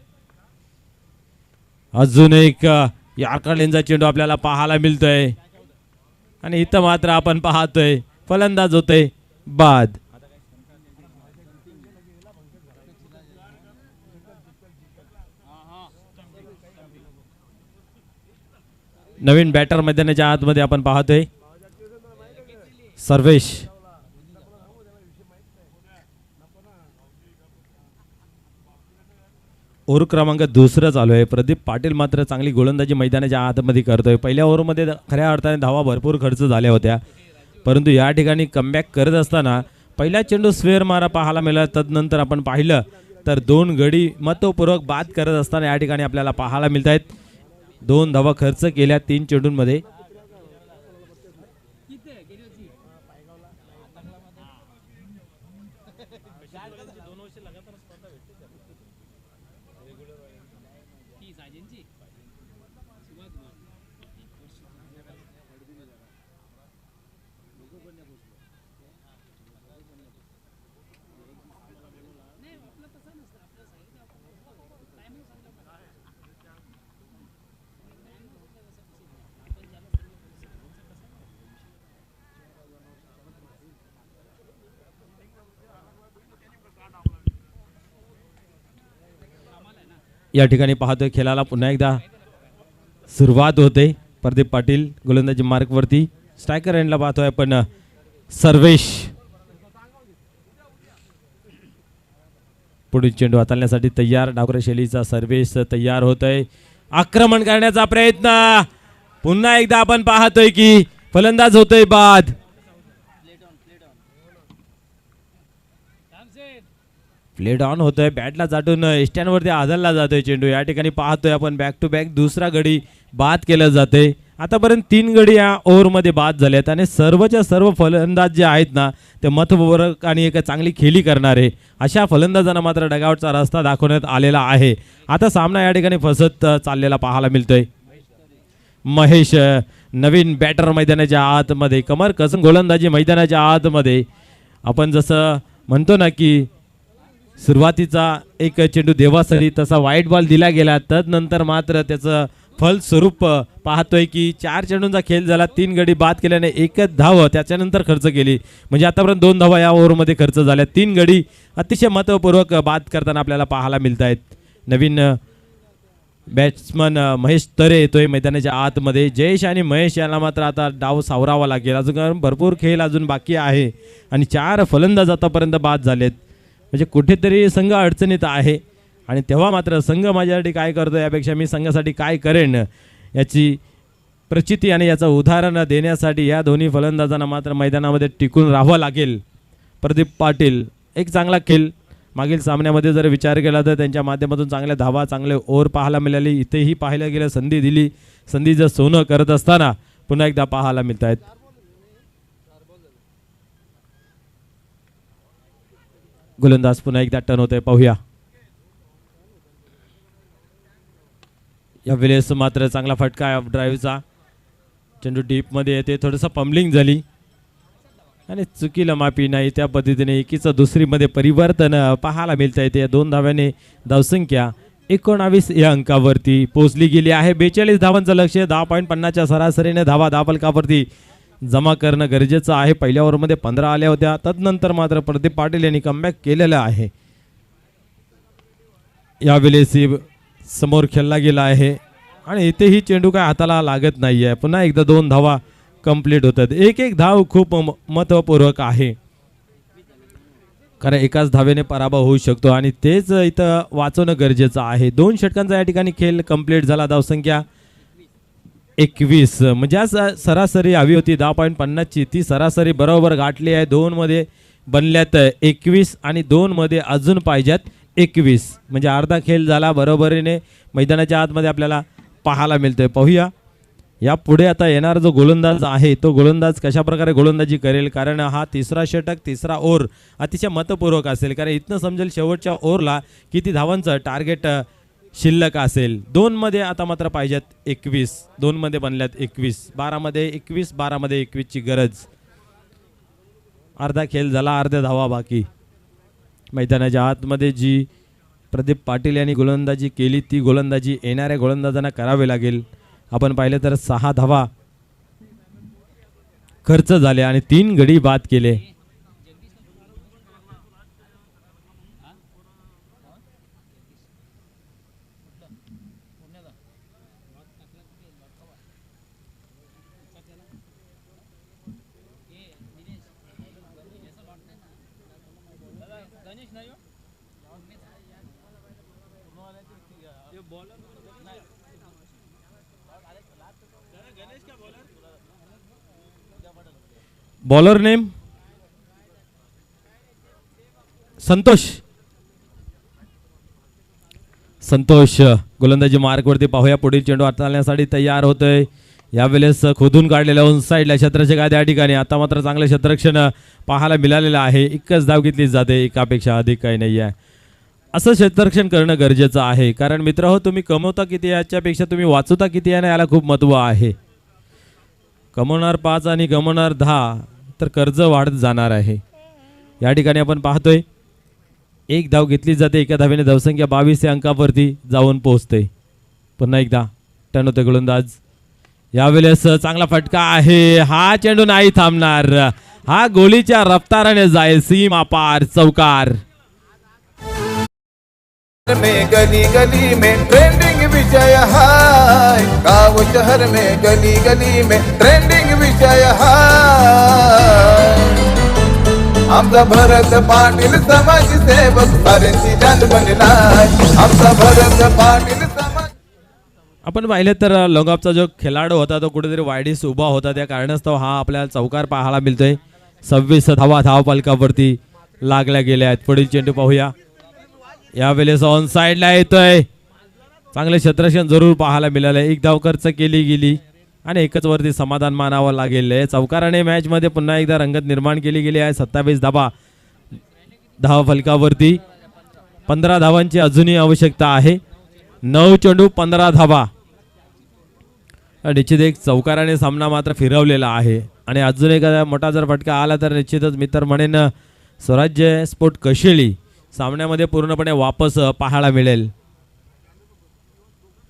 अजून एक यॉर्कर लेनचा चेंडू आपल्याला पाहायला मिळतोय आणि इथं मात्र आपण पाहतोय फलंदाज होतोय बाद. नवीन बॅटर मैदानाच्या आतमध्ये आपण पाहतोय सर्वेश. ओव्हर क्रमांक दुसरं चालू आहे. प्रदीप पाटील मात्र चांगली गोलंदाजी मैदानाच्या आतमध्ये करतोय. पहिल्या ओव्हरमध्ये खऱ्या अर्थाने धावा भरपूर खर्च झाल्या होत्या, परंतु या ठिकाणी कमबॅक करत असताना पहिला चेंडू स्क्वेअर मारा पाहायला मिळाला. तदनंतर आपण पाहिलं तर 2 गडी महत्त्वपूर्वक बाद करत असताना या ठिकाणी आपल्याला पाहायला मिळत आहेत. 2 धावा खर्च केल्या 3 चेंडूंमध्ये. या ठिकाणी पाहतोय खेळाला पुन्हा एकदा सुरुवात होते. प्रदीप पाटील गोलंदाजी मार्कवरती. स्ट्रायकर एंडला पाहतोय आपण सर्वेश. पुढील चेंडू हाताळण्यासाठी तयार. डावकर शैलीचा सर्वेश तयार होतोय. आक्रमण करण्याचा प्रयत्न. पुन्हा एकदा आपण पाहतोय की फलंदाज होतोय बाद. प्लेड ऑन होतोय. बॅटला चाटून स्टँडवरती आदळला जातोय चेंडू. या ठिकाणी पाहतोय आपण बॅक टू बॅक दुसरा गडी बाद केला जाते. आतापर्यंत 3 गडी या ओव्हरमध्ये बाद झालेत आणि सर्वच्या सर्व फलंदाज जे आहेत ना ते महत्त्वपूर्ण आणि एक चांगली खेळी करणारे अशा फलंदाजांना मात्र डगआउटचा रस्ता दाखवण्यात आलेला आहे. आता सामना या ठिकाणी फसत चाललेला पाहायला मिळतोय. महेश नवीन बॅटर मैदानाच्या आतमध्ये. कमर कसून गोलंदाजी मैदानाच्या आतमध्ये. आपण जसं म्हणतो ना की सुरुवातीचा एक चेंडू देवासाठी तसा वाईट बॉल दिला गेला, तदनंतर मात्र त्याचं फलस्वरूप पाहतोय की 4 चेंडूंचा खेळ झाला. 3 गडी बाद केल्याने 1च धाव त्याच्यानंतर खर्च केली. म्हणजे आतापर्यंत 2 धावा या ओव्हरमध्ये खर्च झाल्या. 3 गडी अतिशय महत्त्वपूर्वक बाद करताना आपल्याला पाहायला मिळत आहेत. नवीन बॅट्समन महेश तरे येतोय मैदानाच्या आतमध्ये. जयेश आणि महेश यांना मात्र आता डाव सावरावा लागेल. अजून भरपूर खेळ अजून बाकी आहे आणि 4 फलंदाज आतापर्यंत बाद झालेत. म्हणजे कुठेतरी संघ अडचणीत आहे आणि तेव्हा मात्र संघ माझ्यासाठी काय करतो यापेक्षा मी संघासाठी काय करेन याची प्रचिती आणि याचं उदाहरण देण्यासाठी या दोन्ही फलंदाजांना मात्र मैदानामध्ये टिकून राहावं लागेल. प्रदीप पाटील एक चांगला खेळ मागील सामन्यामध्ये जर विचार केला तर त्यांच्या माध्यमातून चांगल्या धावा चांगले ओव्हर पाहायला मिळाली. इथेही पाहायला गेलं संधी दिली. संधीचं सोनं करत असताना पुन्हा एकदा पाहायला मिळत आहेत. गोलंदाज पुन्हा एकदा टर्न होतोय. पाहूया या वेळेस मात्र चांगला फटका आहे ड्राईव्हचा. चेंडू डीपमध्ये येते. थोडंसं पंबलिंग झाली आणि चुकीला माफी नाही. त्या पद्धतीने एकीचं दुसरीमध्ये परिवर्तन पाहायला मिळतं येते. 2 धाव्याने धावसंख्या 19 या अंकावरती पोहोचली गेली आहे. 42 धावांचं लक्ष्य. 10.50च्या सरासरीने धावा धावफलकावरती जमा करणं गरजेचं आहे. पहिल्या ओव्हरमध्ये 15 आल्या होत्या. तदनंतर मात्र प्रदीप पाटील यांनी कमबॅक केलेलं आहे. यावेळेस समोर खेळला गेला आहे आणि इथेही चेंडू काय हाताला लागत नाही आहे. पुन्हा एकदा 2 धावा कंप्लीट होतात. एक धाव खूप महत्त्वपूर्वक आहे, कारण एकाच धावेने पराभव होऊ शकतो आणि तेच इथं वाचवणं गरजेचं आहे. 2 षटकांचा या ठिकाणी खेळ कंप्लीट झाला. धावसंख्या 21 म्हणजे आज सरासरी हवी होती 10.50ची, ती सरासरी बरोबर गाठली आहे. 2 मध्ये बनल्यात 21 आणि 2 मध्ये अजून पाहिजेत 21 म्हणजे अर्धा खेळ झाला बरोबरीने मैदानाच्या आतमध्ये आपल्याला पाहायला मिळतोय. पाहूया या पुढे आता येणारा जो गोलंदाज आहे तो गोलंदाज कशा प्रकारे गोलंदाजी करेल, कारण हा 3रा षटक 3रा ओव्हर अतिशय महत्त्वपूर्ण असेल. कारण इथनं समजेल शेवटच्या ओव्हरला किती धावांचं टार्गेट शिल्लक असेल. 2 मध्ये आता मात्र पाहिजेत 21. 2 मध्ये बनल्यात 21. 12 मध्ये 21, 12 मध्ये 21 ची गरज. अर्धा खेळ झाला, अर्ध्या धावा बाकी. मैदानाच्या आतमध्ये जी प्रदीप पाटील यांनी गोलंदाजी केली ती गोलंदाजी येणाऱ्या गोलंदाजांना करावी लागेल. आपण पाहिलं तर 6 धावा खर्च झाले आणि 3 गडी बाद केले. Bowler name Santosh. संतोष गोलंदाजी मार्कवरती पाहूया. पुढील चेंडू हाताळण्यासाठी तयार होतोय. यावेळेस खोदून काढलेल्या ऑन साईडला क्षेत्ररक्षक आहे त्या ठिकाणी. आता मात्र चांगलं क्षेत्ररक्षण पाहायला मिळालेलं आहे. एकच धाव घेतली जाते, एकापेक्षा अधिक काही नाही आहे. असं क्षेत्ररक्षण करणं गरजेचं आहे, कारण मित्र हो तुम्ही कमवता किती याच्यापेक्षा तुम्ही वाचवता किती आहे ना याला खूप महत्त्व आहे. कमवणार 5 आणि गमवणार 10 तर कर्ज वाढत जाणार आहे. या ठिकाणी आपण पाहतोय एक धाव घेतली जाते. एका धावेने धावसंख्या 22 या अंकावरती जाऊन पोहोचते. पुन्हा एकदा टर्न होते गोलंदाज. यावेळेस चांगला फटका आहे. हा चेंडू नाही थांबणार. हा गोलीच्या रफ्ताराने जाईल सीमा पार. चौकार. में गली गली में ट्रेंडिंग विषय हाय, गाँव शहर में गली गली में ट्रेंडिंग विषय हाय. आमचा भरत पाटील समाजसेवक साऱ्यांची जात बनलाय. आमचा भरत पाटील समाज. आपण पाहिलं तर लॉंगऑफचा जो खेळाडू होता तो कुठेतरी वायडीस उभा होता, त्या कारणास्तव हा आपल्याला चौकार पाहायला मिळतोय. 26 धावा धावफलकावरती लागल्या गेल्या आहेत. पुढील चेंडू पाहूया. यावेळेस ऑन साईडला येतोय. चांगले क्षेत्ररक्षण जरूर पाहायला मिळालं. एक धाव खर्च केली गेली आणि एकच वरती समाधान मानावं लागेल. चौकाराने मॅचमध्ये पुन्हा एकदा रंगत निर्माण केली गेली आहे. 27 धावा धावफलकावरती. 15 धावांची अजूनही आवश्यकता आहे. 9 चेंडू 15 धावा. निश्चित एक चौकाराने सामना मात्र फिरवलेला आहे आणि अजून एक मोठा जर फटका आला तर निश्चितच मित्र म्हणेन स्वराज्य स्पोर्ट कशेळी सामन्यामध्ये पूर्णपणे वापस पाहायला मिळेल.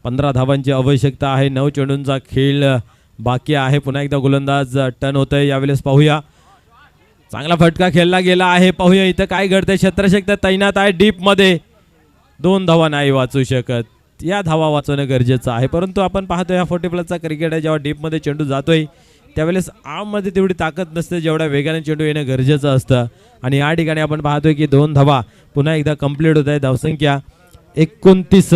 15 धावांची आवश्यकता आहे. 9 चेंडूंचा खेळ बाकी आहे. पुन्हा एकदा गोलंदाज टर्न होतोय. यावेळेस पाहूया. चांगला फटका खेळला गेला आहे. पाहूया इथं काय घडतंय. क्षेत्ररक्षक तैनात आहे डीप मध्ये. 2 धावा नाही वाचू शकत. या धावा वाचवणं गरजेचं आहे, परंतु आपण पाहतोय हा 40+ क्रिकेट आहे. जेव्हा डीपमध्ये चेंडू जातोय त्यावेळेस आर्ममध्ये तेवढी ताकद नसते जेवढ्या वेगाने चेंडू येणं गरजेचं असतं. आणि या ठिकाणी आपण पाहतोय की 2 धावा पुन्हा एकदा कंप्लीट होत आहे. धावसंख्या 29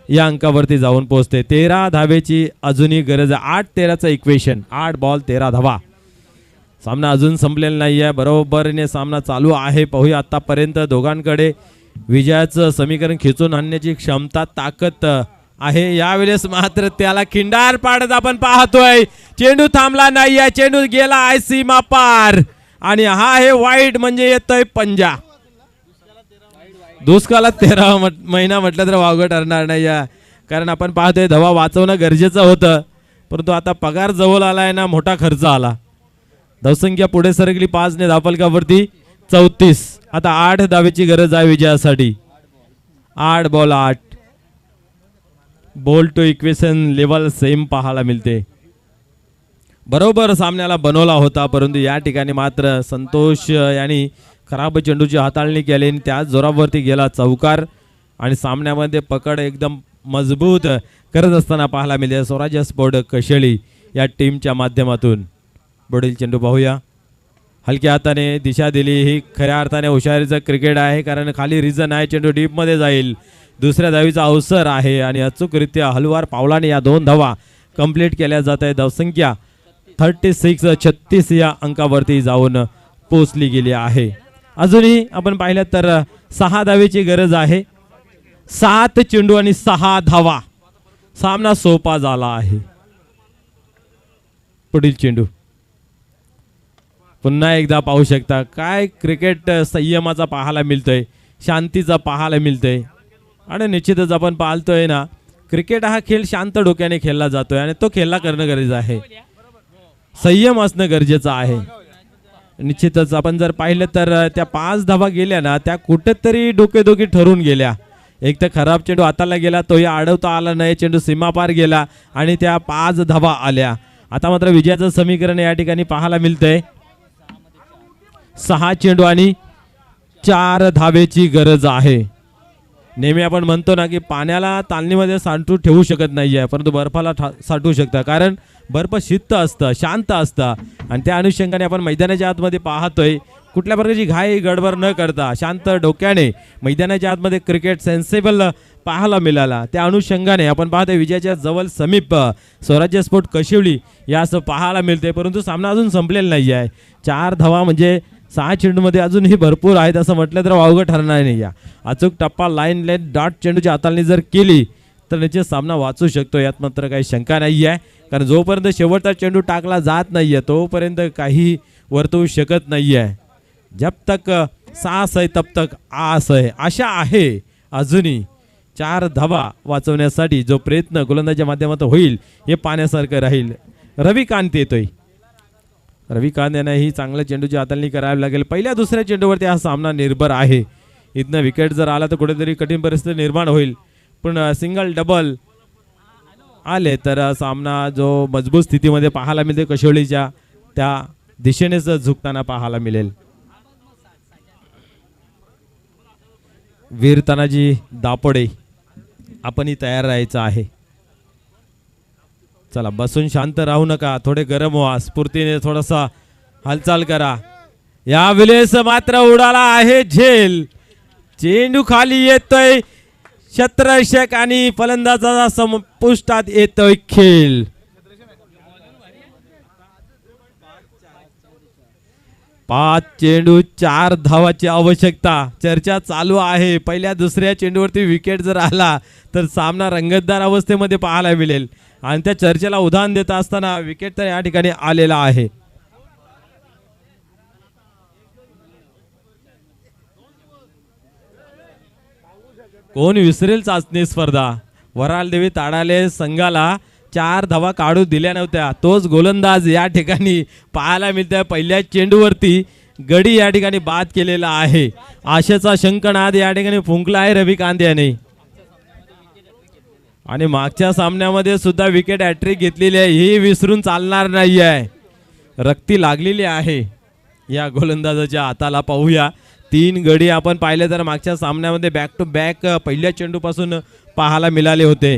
या अंकावरती जाऊन पोहोचते. 13 धावेची अजूनही गरज आहे. 8-13चं इक्वेशन. 8 बॉल 13 धावा. सामना अजून संपलेला नाही आहे. बरोबरीने सामना चालू आहे. पाहूया आतापर्यंत दोघांकडे विजयाचं समीकरण खिचून आणण्याची क्षमता ताकद आहे. यावेळेस मात्र त्याला खिंडार पाडत आपण पाहतोय. चेंडू थांबला नाही आहे. चेंडू गेला आहे सीमा पार आणि हा आहे वाईट म्हणजे येतोय पंजा. दुष्काळात 13 महिना म्हटलं तर वावगं ठरणार नाही आहे, कारण आपण पाहतोय धावा वाचवणं गरजेचं होतं, परंतु आता पगार जवळ आलाय ना मोठा खर्च आला. धावसंख्या पुढे सरकली 5 ने धावफलकावरती 34. आता 8 धावेची गरज आहे विजयासाठी. 8 ball 8. Ball to equation level same पाहायला मिळते. बरोबर सामन्याला बनवला होता, परंतु या ठिकाणी मात्र संतोष यांनी खराब चेंडूची हाताळणी केली आणि त्याच जोरावरती गेला चौकार आणि सामन्यामध्ये पकड एकदम मजबूत करत असताना पाहायला मिळते स्वराज्य स्पोर्ट कशेळी या टीमच्या माध्यमातून. पुढील चेंडू पाहूया. हलक्या हाताने दिशा दिली. ही खऱ्या अर्थाने हुशारीचं क्रिकेट आहे, कारण खाली रिझन आहे. चेंडू डीपमध्ये जाईल. दुसऱ्या धावीचा अवसर आहे आणि अचूकरित्या हलवार पावलाने या 2 धावा कंप्लीट केल्या जात आहे. धावसंख्या 36 या अंकावरती जाऊन पोचली गेली आहे. अजूनही आपण पाहिलं तर 6 धावेची गरज आहे. 7 चेंडू आणि 6 धावा. सामना सोपा झाला आहे. पुढील चेंडू पुन्हा एकदा पाहू शकता. काय क्रिकेट संयमाचा पाहायला मिळतोय, शांतीचा पाहायला मिळतोय आणि निश्चितच आपण पाहतोय ना क्रिकेट हा खेळ शांत डोक्याने खेळला जातोय आणि तो खेळला करणं गरजेचं आहे. संयम असणं गरजेचं आहे. निश्चितच आपण जर पाहिलं तर त्या 5 धावा गेल्या ना त्या कुठेतरी डोकेदोकी ठरून गेल्या. एक तर खराब चेंडू हाताला गेला, तोही अडवता आला नाही. चेंडू सीमापार गेला आणि त्या 5 धावा आल्या. आता मात्र विजयाचं समीकरण या ठिकाणी पाहायला मिळतंय. 6 चेंडू आणि 4 धावेची गरज आहे. नेहमी आपण म्हणतो ना की पाण्याला तालनीमध्ये साठवून ठेवू शकत नाही आहे, परंतु बर्फाला साठवू शकतं, कारण बर्फ शीत असतं, शांत असतं आणि त्या अनुषंगाने आपण मैदानाच्या आतमध्ये पाहतोय कुठल्या प्रकारची घाई गडबड न करता शांत डोक्याने मैदानाच्या आतमध्ये क्रिकेट सेन्सेबल पाहायला मिळाला. त्या अनुषंगाने आपण पाहतोय विजयाच्या जवळ समीप स्वराज्य स्पोर्ट कशिवली यास पाहायला मिळते. परंतु सामना अजून संपलेला नाही आहे. 4 धावा म्हणजे 6 चेंडूमध्ये अजूनही भरपूर आहेत असं म्हटलं तर वावगं ठरणार नाही. या अचूक टप्पा लाईन लेट डॉट चेंडूच्या हाताळणी जर केली तर निश्चित सामना वाचू शकतो, यात मात्र काही शंका नाही आहे. कारण जोपर्यंत शेवटचा चेंडू टाकला जात नाही आहे तोपर्यंत काही वर्तवू शकत नाही आहे. जब तक सास है तब तक आस है, आशा आहे अजूनही 4 धावा वाचवण्यासाठी जो प्रयत्न गोलंदाजीच्या माध्यमातून होईल हे पाहण्यासारखं राहील. रविकांत येतोय. रविकांत यांना ही चांगल्या चेंडूची हाताळणी करावी लागेल. पहिल्या दुसऱ्या चेंडूवरती हा सामना निर्भर आहे. इथनं विकेट जर आला तर कुठेतरी कठीण परिस्थिती निर्माण होईल. पण सिंगल डबल आले तर सामना जो मजबूत स्थितीमध्ये पाहायला मिळते कशिवलीच्या त्या दिशेनेच झुकताना पाहायला मिळेल. वीर तानाजी दापोडे आपणही तयार राहायचं आहे. चला बसून शांत राहू नका, थोडे गरम व्हा, स्फूर्तीने थोडासा हालचाल करा. या वेळेस मात्र उडाला आहे झेल. चेंडू खाली येतोय क्षेत्ररक्षक आणि फलंदाजाचा संपुष्टात येतोय खेळ. 5 चेंडू 4 धावाची आवश्यकता. चर्चा चालू आहे. पहिल्या दुसऱ्या चेंडूवरती विकेट जर आला तर सामना रंगतदार अवस्थेमध्ये पाहायला मिळेल. आणि त्या चर्चेला उदाहरण देत असताना विकेट तर या ठिकाणी आलेला आहे. कोण विसरेल चाचणी स्पर्धा. वरालदेवी ताडाले संघाला 4 धावा काढू दिल्या नव्हत्या. तोच गोलंदाज या ठिकाणी पाहायला मिळतोय. पहिल्या चेंडूवरती गडी या ठिकाणी बाद केलेला आहे. आशेचा शंखनाद या ठिकाणी फुंकला आहे रविकांत याने. आणि मागच्या सामन्यामध्ये सुद्धा विकेट हॅट्रिक घेतलेली आहे, ही विसरून चालणार नाही आहे. रक्ती लागलेली आहे या गोलंदाजाच्या हाताला. पाहूया 3 गडी आपण पाहिले तर मागच्या सामन्यामध्ये बॅक टू बॅक पहिल्या चेंडूपासून पाहायला मिळाले होते.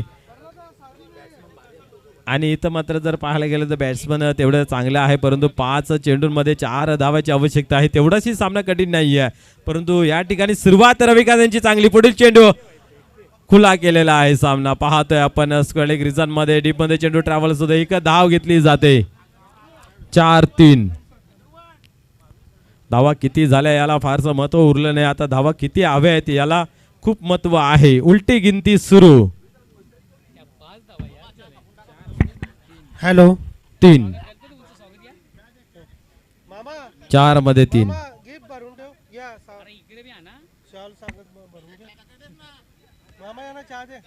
आणि इथं मात्र जर पाहायला गेलं तर बॅट्समन तेवढं चांगलं आहे, परंतु 5 चेंडूंमध्ये 4 धावाची आवश्यकता आहे. तेवढाही सामना कठीण नाही आहे. परंतु या ठिकाणी सुरुवात रविकांत यांची चांगली. पुढील चेंडू खुला केलेला आहे. सामना पाहतोय आपण स्क्वेअर रिझन मध्ये डीप मध्ये चेंडू ट्रॅव्हल्स होते. एक धाव घेतली जाते. 4-3. धावा किती झाल्या याला फारसं महत्व उरलं नाही. आता धावा किती हव्या आहेत याला खूप महत्व आहे. उलटी गिनती सुरू. हॅलो 3 मामा 4 मध्ये 3. मामा गिफ्ट भरून ठेव या शाल सांगत भरून घे मामा यांना चहा दे.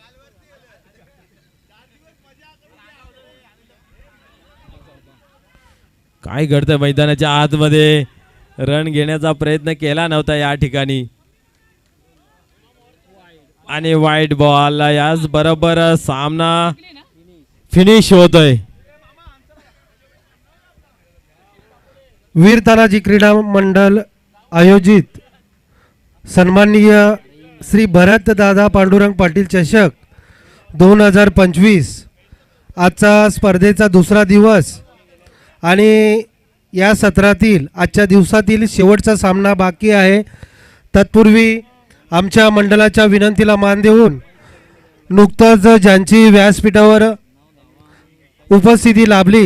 काय घडतं मैदानाच्या आतमध्ये. रन घेण्याचा प्रयत्न केला नव्हता या ठिकाणी. आणि वाईट बॉल. याच बरोबर सामना फिनिश होतोय. वीर तानाजी क्रीडा मंडळ आयोजित सन्माननीय श्री भरत दादा पांडुरंग पाटील चषक 2025 आजचा स्पर्धेचा दुसरा दिवस आणि या सत्रातील आजच्या दिवसातील शेवटचा सामना बाकी आहे. तत्पूर्वी आमच्या मंडळाच्या विनंतीला मान देऊन नुकतंच ज्यांची व्यासपीठावर उपस्थिती लाभली